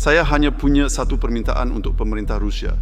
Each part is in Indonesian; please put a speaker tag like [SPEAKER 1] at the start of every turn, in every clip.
[SPEAKER 1] Saya hanya punya satu permintaan untuk pemerintah Rusia.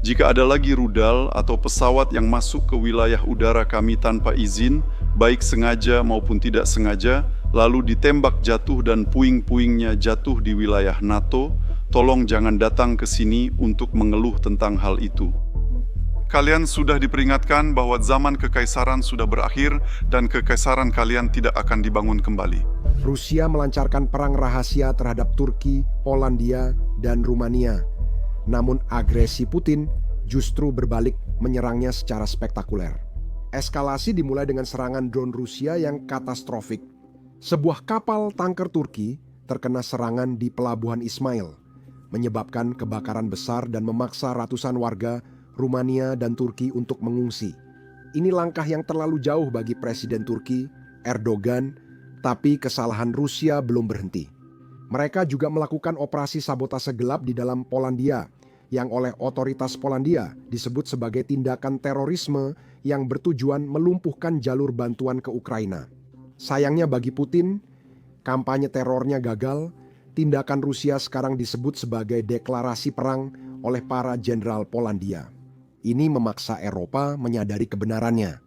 [SPEAKER 1] Jika ada lagi rudal atau pesawat yang masuk ke wilayah udara kami tanpa izin, baik sengaja maupun tidak sengaja, lalu ditembak jatuh dan puing-puingnya jatuh di wilayah NATO, tolong jangan datang ke sini untuk mengeluh tentang hal itu. Kalian sudah diperingatkan bahwa zaman kekaisaran sudah berakhir dan kekaisaran kalian tidak akan dibangun kembali.
[SPEAKER 2] Rusia melancarkan perang rahasia terhadap Turki, Polandia, dan Rumania. Namun agresi Putin justru berbalik menyerangnya secara spektakuler. Eskalasi dimulai dengan serangan drone Rusia yang katastrofik. Sebuah kapal tanker Turki terkena serangan di pelabuhan Ismail, menyebabkan kebakaran besar dan memaksa ratusan warga Rumania dan Turki untuk mengungsi. Ini langkah yang terlalu jauh bagi Presiden Turki, Erdogan, tapi kesalahan Rusia belum berhenti. Mereka juga melakukan operasi sabotase gelap di dalam Polandia, yang oleh otoritas Polandia disebut sebagai tindakan terorisme yang bertujuan melumpuhkan jalur bantuan ke Ukraina. Sayangnya bagi Putin, kampanye terornya gagal. Tindakan Rusia sekarang disebut sebagai deklarasi perang oleh para jenderal Polandia. Ini memaksa Eropa menyadari kebenarannya.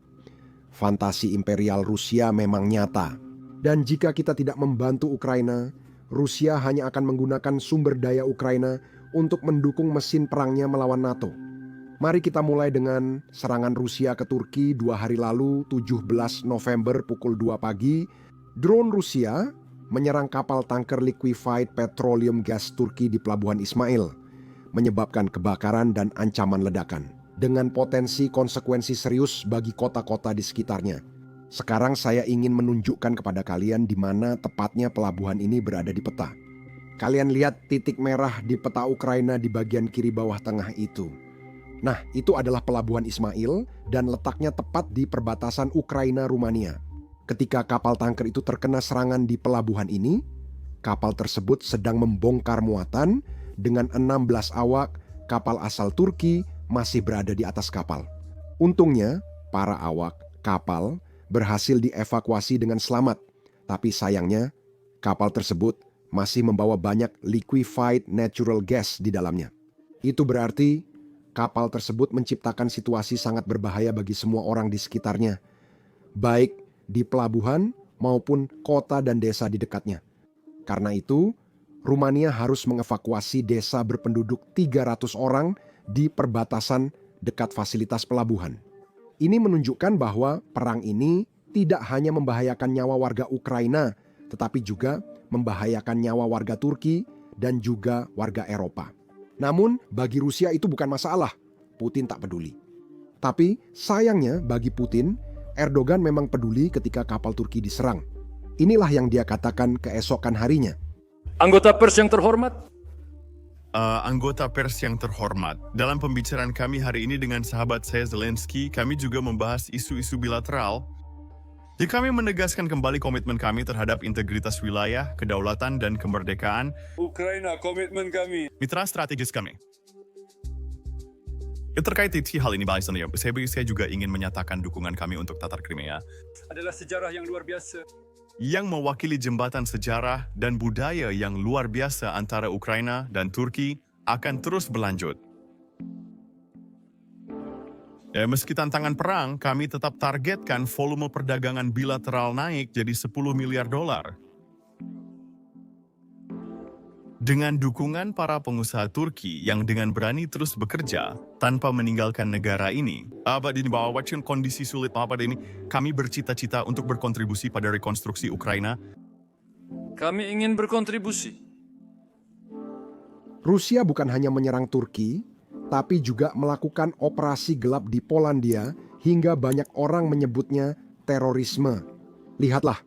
[SPEAKER 2] Fantasi imperial Rusia memang nyata. Dan jika kita tidak membantu Ukraina, Rusia hanya akan menggunakan sumber daya Ukraina untuk mendukung mesin perangnya melawan NATO. Mari kita mulai dengan serangan Rusia ke Turki 2 hari lalu, 17 November pukul 2 pagi. Drone Rusia menyerang kapal tanker liquefied petroleum gas Turki di pelabuhan Ismail, menyebabkan kebakaran dan ancaman ledakan, dengan potensi konsekuensi serius bagi kota-kota di sekitarnya. Sekarang saya ingin menunjukkan kepada kalian di mana tepatnya pelabuhan ini berada di peta. Kalian lihat titik merah di peta Ukraina di bagian kiri bawah tengah itu. Nah, itu adalah pelabuhan Ismail dan letaknya tepat di perbatasan Ukraina-Rumania. Ketika kapal tanker itu terkena serangan di pelabuhan ini, kapal tersebut sedang membongkar muatan dengan 16 awak kapal asal Turki masih berada di atas kapal. Untungnya, para awak kapal berhasil dievakuasi dengan selamat, tapi sayangnya kapal tersebut masih membawa banyak liquefied natural gas di dalamnya. Itu berarti kapal tersebut menciptakan situasi sangat berbahaya bagi semua orang di sekitarnya, baik di pelabuhan maupun kota dan desa di dekatnya. Karena itu, Rumania harus mengevakuasi desa berpenduduk 300 orang di perbatasan dekat fasilitas pelabuhan. Ini menunjukkan bahwa perang ini tidak hanya membahayakan nyawa warga Ukraina, tetapi juga membahayakan nyawa warga Turki dan juga warga Eropa. Namun bagi Rusia itu bukan masalah, Putin tak peduli. Tapi sayangnya bagi Putin, Erdogan memang peduli ketika kapal Turki diserang. Inilah yang dia katakan keesokan harinya.
[SPEAKER 3] Anggota pers yang terhormat.
[SPEAKER 4] Anggota pers yang terhormat, dalam pembicaraan kami hari ini dengan sahabat saya Zelensky, kami juga membahas isu-isu bilateral. Jadi kami menegaskan kembali komitmen kami terhadap integritas wilayah, kedaulatan, dan kemerdekaan
[SPEAKER 3] Ukraina, komitmen kami.
[SPEAKER 4] mitra strategis kami. Terkait hal ini, saya juga ingin menyatakan dukungan kami untuk Tatar Crimea
[SPEAKER 3] Adalah sejarah yang luar biasa.
[SPEAKER 4] yang mewakili jembatan sejarah dan budaya yang luar biasa antara Ukraina dan Turki akan terus berlanjut. Meski tantangan perang, kami tetap targetkan volume perdagangan bilateral naik jadi 10 miliar dolar. Dengan dukungan para pengusaha Turki yang dengan berani terus bekerja tanpa meninggalkan negara ini, di bawah kondisi sulit ini, kami bercita-cita untuk berkontribusi pada rekonstruksi Ukraina.
[SPEAKER 3] Kami ingin berkontribusi.
[SPEAKER 2] Rusia bukan hanya menyerang Turki, tapi juga melakukan operasi gelap di Polandia hingga banyak orang menyebutnya terorisme. Lihatlah,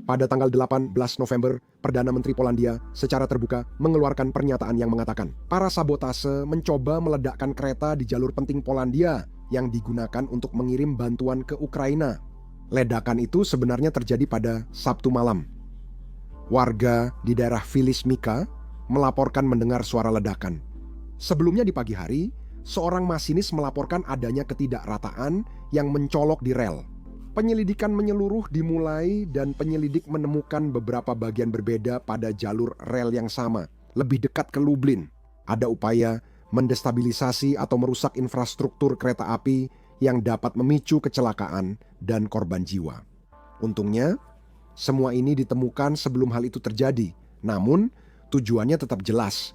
[SPEAKER 2] pada tanggal 18 November, Perdana Menteri Polandia secara terbuka mengeluarkan pernyataan yang mengatakan para sabotase mencoba meledakkan kereta di jalur penting Polandia yang digunakan untuk mengirim bantuan ke Ukraina. Ledakan itu sebenarnya terjadi pada Sabtu malam. Warga di daerah Vilismika melaporkan mendengar suara ledakan. Sebelumnya di pagi hari, seorang masinis melaporkan adanya ketidakrataan yang mencolok di rel. Penyelidikan menyeluruh dimulai dan penyelidik menemukan beberapa bagian berbeda pada jalur rel yang sama. lebih dekat ke Lublin. Ada upaya mendestabilisasi atau merusak infrastruktur kereta api yang dapat memicu kecelakaan dan korban jiwa. Untungnya, semua ini ditemukan sebelum hal itu terjadi. Namun, tujuannya tetap jelas.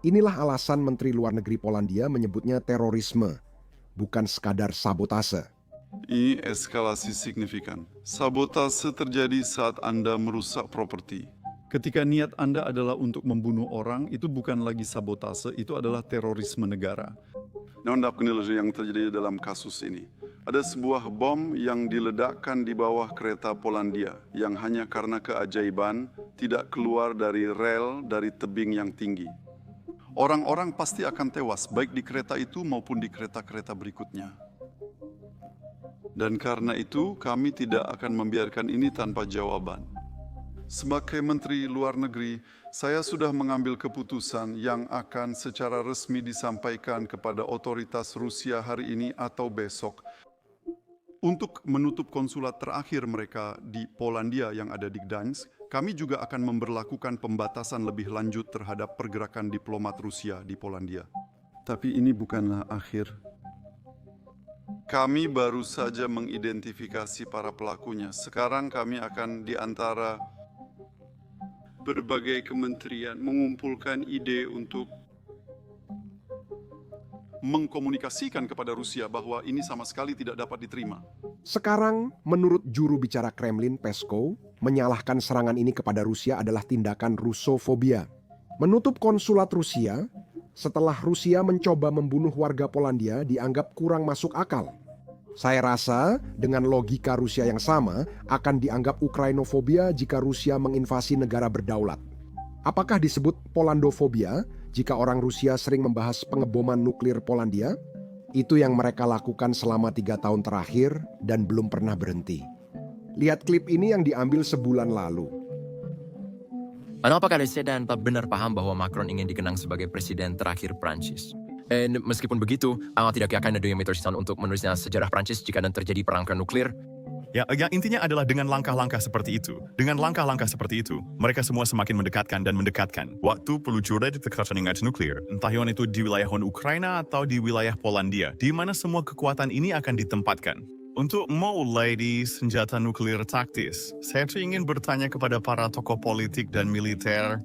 [SPEAKER 2] Inilah alasan Menteri Luar Negeri Polandia menyebutnya terorisme, bukan sekadar sabotase.
[SPEAKER 1] Ini eskalasi signifikan. Sabotase terjadi saat Anda merusak properti. Ketika niat Anda adalah untuk membunuh orang, itu bukan lagi sabotase, itu adalah terorisme negara. Nah, yang terjadi dalam kasus ini. Ada sebuah bom yang diledakkan di bawah kereta Polandia yang hanya karena keajaiban tidak keluar dari rel dari tebing yang tinggi. Orang-orang pasti akan tewas, baik di kereta itu maupun di kereta-kereta berikutnya. Dan karena itu, kami tidak akan membiarkan ini tanpa jawaban. Sebagai Menteri Luar Negeri, saya sudah mengambil keputusan yang akan secara resmi disampaikan kepada otoritas Rusia hari ini atau besok untuk menutup konsulat terakhir mereka di Polandia yang ada di Gdańsk. Kami juga akan memberlakukan pembatasan lebih lanjut terhadap pergerakan diplomat Rusia di Polandia. Tapi ini bukanlah akhir. Kami baru saja mengidentifikasi para pelakunya. Sekarang kami akan di antara berbagai kementerian mengumpulkan ide untuk mengkomunikasikan kepada Rusia bahwa ini sama sekali tidak dapat diterima.
[SPEAKER 2] Sekarang, menurut juru bicara Kremlin Peskov, menyalahkan serangan ini kepada Rusia adalah tindakan Rusofobia. Menutup konsulat Rusia setelah Rusia mencoba membunuh warga Polandia dianggap kurang masuk akal. Saya rasa dengan logika Rusia yang sama akan dianggap Ukrainofobia jika Rusia menginvasi negara berdaulat. Apakah disebut Polandofobia jika orang Rusia sering membahas pengeboman nuklir Polandia? Itu yang mereka lakukan selama 3 tahun terakhir dan belum pernah berhenti. Lihat klip ini yang diambil sebulan lalu.
[SPEAKER 5] Apakah Sedan benar paham bahwa Macron ingin dikenang sebagai presiden terakhir Prancis? Meskipun begitu, tidak akan ada yang untuk menulisnya sejarah Prancis jika dan terjadi perang nuklir.
[SPEAKER 4] Ya, yang intinya adalah dengan langkah-langkah seperti itu. Dengan langkah-langkah seperti itu, mereka semua semakin mendekatkan dan mendekatkan. Waktu peluncuran kekerasan nuklir, entah yang itu di wilayah Ukraina atau di wilayah Polandia, di mana semua kekuatan ini akan ditempatkan. Untuk mulai di senjata nuklir taktis, saya ingin bertanya kepada para tokoh politik dan militer,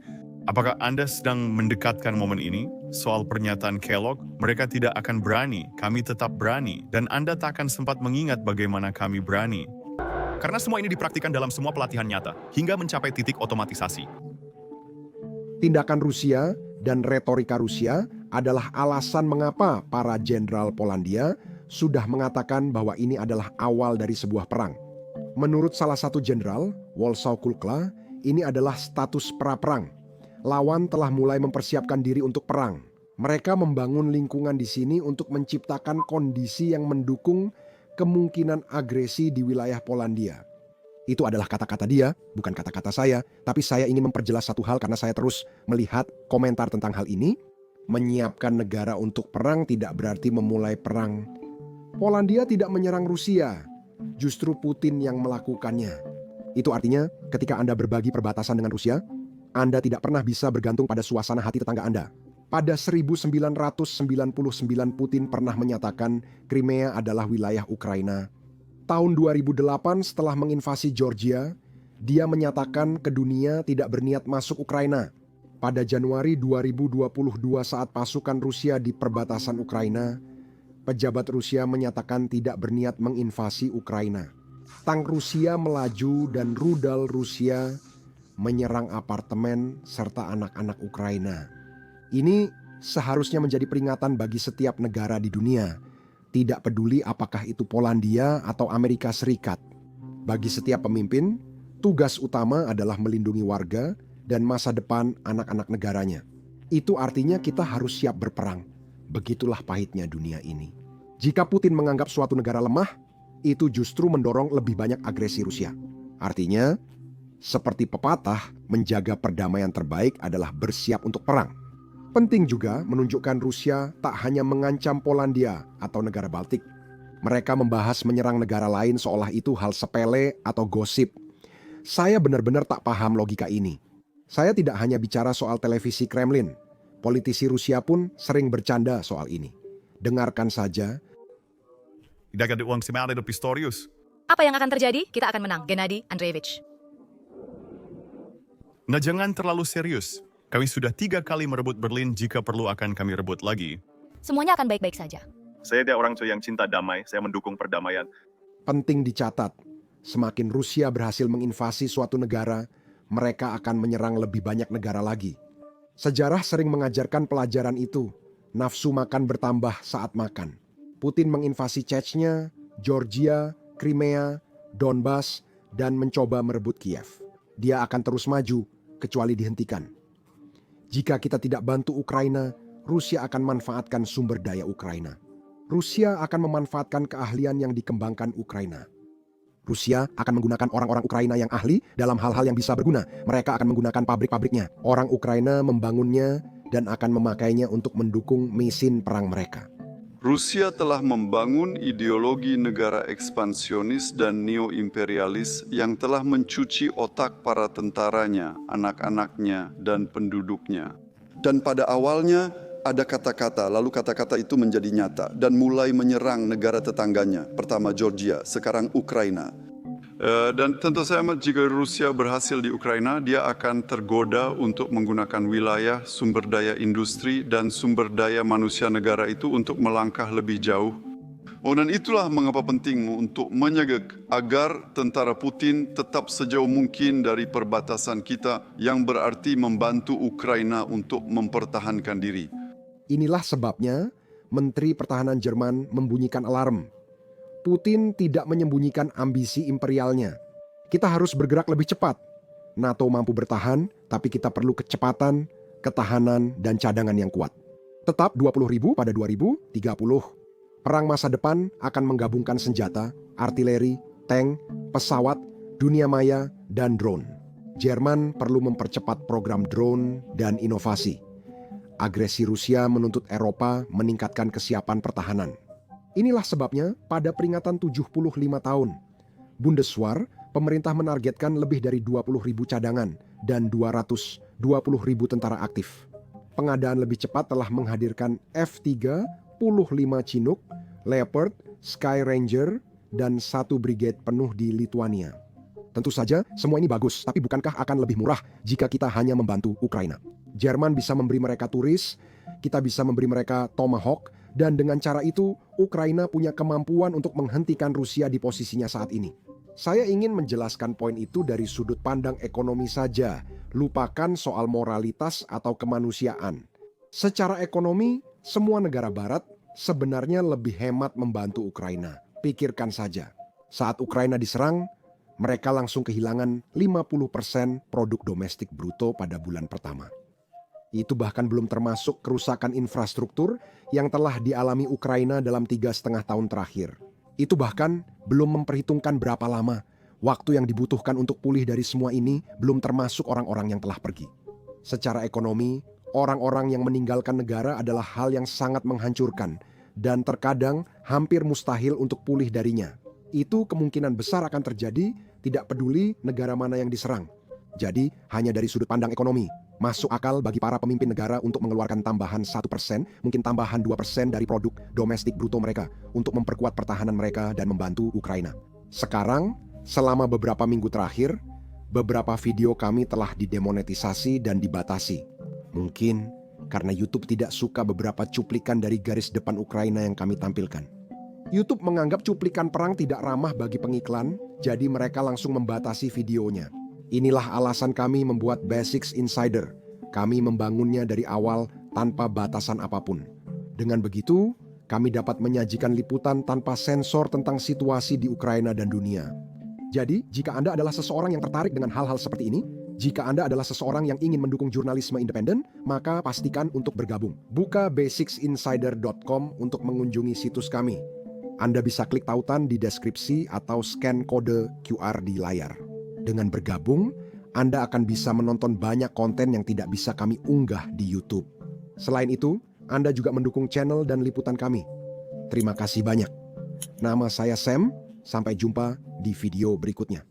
[SPEAKER 4] apakah Anda sedang mendekatkan momen ini? Soal pernyataan Kellogg, mereka tidak akan berani, kami tetap berani, dan Anda tak akan sempat mengingat bagaimana kami berani. Karena semua ini dipraktikkan dalam semua pelatihan nyata, hingga mencapai titik otomatisasi.
[SPEAKER 2] Tindakan Rusia dan retorika Rusia adalah alasan mengapa para jenderal Polandia sudah mengatakan bahwa ini adalah awal dari sebuah perang. Menurut salah satu jenderal, Walsau Kulkla, ini adalah status pra-perang. Lawan telah mulai mempersiapkan diri untuk perang. Mereka membangun lingkungan di sini untuk menciptakan kondisi yang mendukung kemungkinan agresi di wilayah Polandia. Itu adalah kata-kata dia, bukan kata-kata saya, tapi saya ingin memperjelas satu hal karena saya terus melihat komentar tentang hal ini. Menyiapkan negara untuk perang tidak berarti memulai perang. Polandia tidak menyerang Rusia, justru Putin yang melakukannya. Itu artinya ketika Anda berbagi perbatasan dengan Rusia, Anda tidak pernah bisa bergantung pada suasana hati tetangga Anda. Pada 1999 Putin pernah menyatakan Crimea adalah wilayah Ukraina. Tahun 2008 setelah menginvasi Georgia, dia menyatakan ke dunia tidak berniat masuk Ukraina. Pada Januari 2022 saat pasukan Rusia di perbatasan Ukraina, pejabat Rusia menyatakan tidak berniat menginvasi Ukraina. Tank Rusia melaju dan rudal Rusia menyerang apartemen serta anak-anak Ukraina. Ini seharusnya menjadi peringatan bagi setiap negara di dunia, tidak peduli apakah itu Polandia atau Amerika Serikat. Bagi setiap pemimpin, tugas utama adalah melindungi warga dan masa depan anak-anak negaranya. Itu artinya kita harus siap berperang. Begitulah pahitnya dunia ini. Jika Putin menganggap suatu negara lemah, itu justru mendorong lebih banyak agresi Rusia. Artinya, seperti pepatah, menjaga perdamaian terbaik adalah bersiap untuk perang. Penting juga menunjukkan Rusia tak hanya mengancam Polandia atau negara Baltik. Mereka membahas menyerang negara lain seolah itu hal sepele atau gosip. Saya benar-benar tak paham logika ini. Saya tidak hanya bicara soal televisi Kremlin. Politisi Rusia pun sering bercanda soal ini. Dengarkan saja.
[SPEAKER 4] Dagad uang simale do Pistorius.
[SPEAKER 6] Apa yang akan terjadi? Kita akan menang, Gennady Andreevich.
[SPEAKER 4] Nah, jangan terlalu serius. Kami sudah 3 kali merebut Berlin, jika perlu akan kami rebut lagi.
[SPEAKER 6] Semuanya akan baik-baik saja.
[SPEAKER 4] Saya dia orang yang cinta damai, saya mendukung perdamaian.
[SPEAKER 2] Penting dicatat, semakin Rusia berhasil menginvasi suatu negara, mereka akan menyerang lebih banyak negara lagi. Sejarah sering mengajarkan pelajaran itu. Nafsu makan bertambah saat makan. Putin menginvasi Chechnya, Georgia, Crimea, Donbas, dan mencoba merebut Kiev. Dia akan terus maju, kecuali dihentikan. Jika kita tidak bantu Ukraina, Rusia akan manfaatkan sumber daya Ukraina. Rusia akan memanfaatkan keahlian yang dikembangkan Ukraina. Rusia akan menggunakan orang-orang Ukraina yang ahli dalam hal-hal yang bisa berguna. Mereka akan menggunakan pabrik-pabriknya. Orang Ukraina membangunnya dan akan memakainya untuk mendukung mesin perang mereka.
[SPEAKER 1] Rusia telah membangun ideologi negara ekspansionis dan neo-imperialis yang telah mencuci otak para tentaranya, anak-anaknya, dan penduduknya. Dan pada awalnya ada kata-kata, lalu kata-kata itu menjadi nyata dan mulai menyerang negara tetangganya. Pertama Georgia, sekarang Ukraina. Dan tentu saja jika Rusia berhasil di Ukraina, dia akan tergoda untuk menggunakan wilayah, sumber daya industri, dan sumber daya manusia negara itu untuk melangkah lebih jauh. Dan itulah mengapa penting untuk menyegek agar tentara Putin tetap sejauh mungkin dari perbatasan kita, yang berarti membantu Ukraina untuk mempertahankan diri.
[SPEAKER 2] Inilah sebabnya Menteri Pertahanan Jerman membunyikan alarm. Putin tidak menyembunyikan ambisi imperialnya. Kita harus bergerak lebih cepat. NATO mampu bertahan, tapi kita perlu kecepatan, ketahanan, dan cadangan yang kuat. Tetap 20.000 pada 2030. Perang masa depan akan menggabungkan senjata, artileri, tank, pesawat, dunia maya, dan drone. Jerman perlu mempercepat program drone dan inovasi. Agresi Rusia menuntut Eropa meningkatkan kesiapan pertahanan. Inilah sebabnya pada peringatan 75 tahun, Bundeswehr, pemerintah menargetkan lebih dari 20.000 cadangan dan 220.000 tentara aktif. Pengadaan lebih cepat telah menghadirkan F-35 Chinook, Leopard, Sky Ranger, dan 1 brigade penuh di Lithuania. Tentu saja semua ini bagus, tapi bukankah akan lebih murah jika kita hanya membantu Ukraina? Jerman bisa memberi mereka turis, kita bisa memberi mereka Tomahawk, dan dengan cara itu Ukraina punya kemampuan untuk menghentikan Rusia di posisinya saat ini. Saya ingin menjelaskan poin itu dari sudut pandang ekonomi saja, lupakan soal moralitas atau kemanusiaan. Secara ekonomi, semua negara barat sebenarnya lebih hemat membantu Ukraina. Pikirkan saja, saat Ukraina diserang, mereka langsung kehilangan 50% produk domestik bruto pada bulan pertama. Itu bahkan belum termasuk kerusakan infrastruktur yang telah dialami Ukraina dalam 3,5 tahun terakhir. Itu bahkan belum memperhitungkan berapa lama waktu yang dibutuhkan untuk pulih dari semua ini, belum termasuk orang-orang yang telah pergi. Secara ekonomi, orang-orang yang meninggalkan negara adalah hal yang sangat menghancurkan dan terkadang hampir mustahil untuk pulih darinya. Itu kemungkinan besar akan terjadi, tidak peduli negara mana yang diserang. Jadi, hanya dari sudut pandang ekonomi, masuk akal bagi para pemimpin negara untuk mengeluarkan tambahan 1%, mungkin tambahan 2% dari produk domestik bruto mereka untuk memperkuat pertahanan mereka dan membantu Ukraina. Sekarang, selama beberapa minggu terakhir, beberapa video kami telah didemonetisasi dan dibatasi. Mungkin karena YouTube tidak suka beberapa cuplikan dari garis depan Ukraina yang kami tampilkan. YouTube menganggap cuplikan perang tidak ramah bagi pengiklan, jadi mereka langsung membatasi videonya. Inilah alasan kami membuat Basics Insider. Kami membangunnya dari awal tanpa batasan apapun. Dengan begitu, kami dapat menyajikan liputan tanpa sensor tentang situasi di Ukraina dan dunia. Jadi, jika Anda adalah seseorang yang tertarik dengan hal-hal seperti ini, jika Anda adalah seseorang yang ingin mendukung jurnalisme independen, maka pastikan untuk bergabung. Buka basicsinsider.com untuk mengunjungi situs kami. Anda bisa klik tautan di deskripsi atau scan kode QR di layar. Dengan bergabung, Anda akan bisa menonton banyak konten yang tidak bisa kami unggah di YouTube. Selain itu, Anda juga mendukung channel dan liputan kami. Terima kasih banyak. Nama saya Sam, sampai jumpa di video berikutnya.